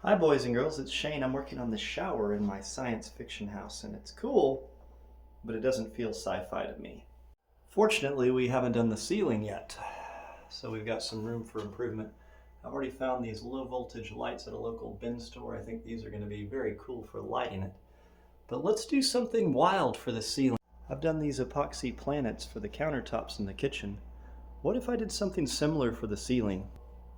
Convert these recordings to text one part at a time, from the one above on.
Hi boys and girls, it's Shane. I'm working on the shower in my science fiction house and it's cool, but it doesn't feel sci-fi to me. Fortunately, we haven't done the ceiling yet, so we've got some room for improvement. I've already found these low voltage lights at a local bin store. I think these are going to be very cool for lighting it. But let's do something wild for the ceiling. I've done these epoxy planets for the countertops in the kitchen. What if I did something similar for the ceiling?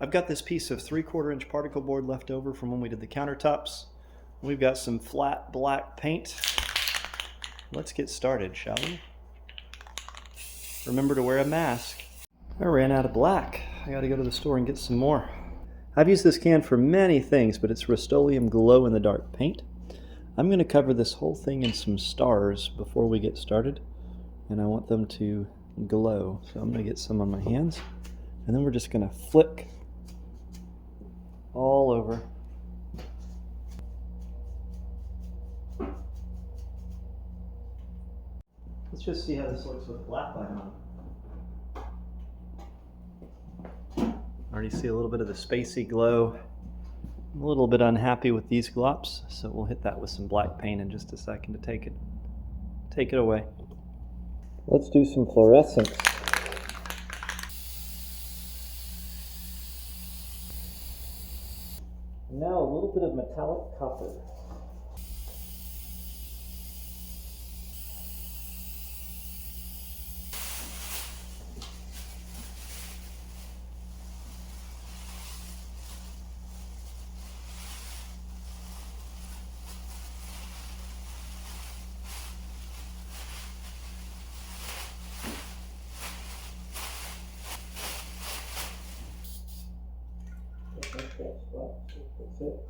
I've got this piece of 3/4 inch particle board left over from when we did the countertops. We've got some flat black paint. Let's get started, shall we? Remember to wear a mask. I ran out of black. I gotta go to the store and get some more. I've used this can for many things, but it's Rust-Oleum glow-in-the-dark paint. I'm gonna cover this whole thing in some stars before we get started, and I want them to glow. So I'm gonna get some on my hands, and then we're just gonna flick all over. Let's just see how this looks with black light on. Already see a little bit of the spacey glow. I'm a little bit unhappy with these glops, so we'll hit that with some black paint in just a second to take it away. Let's do some fluorescence. Now a little bit of metallic copper. That's it.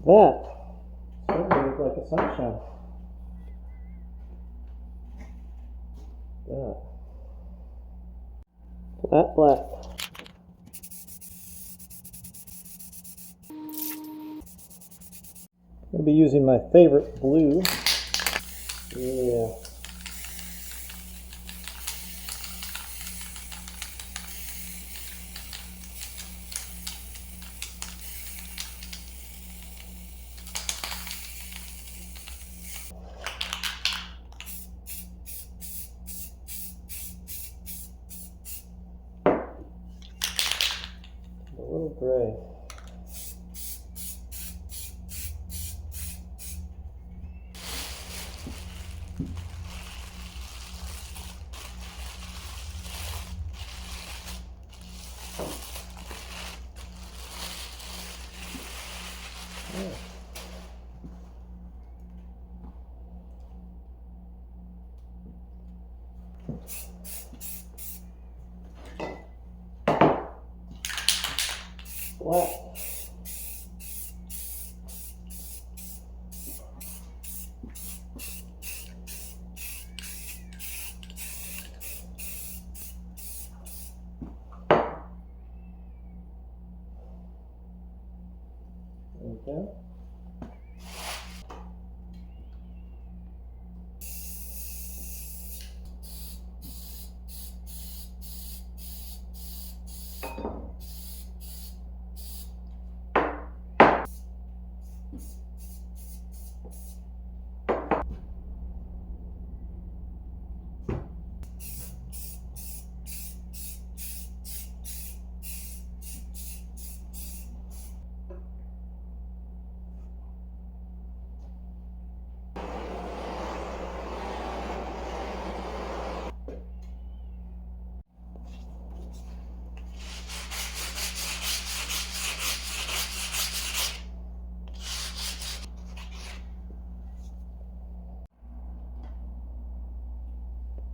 That certainly looks like a sunshine. That. Flat black. I'm going to be using my favorite blue. Yeah. A little gray. Yeah. Black. Okay.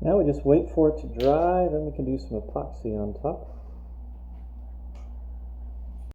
Now we just wait for it to dry, then we can do some epoxy on top.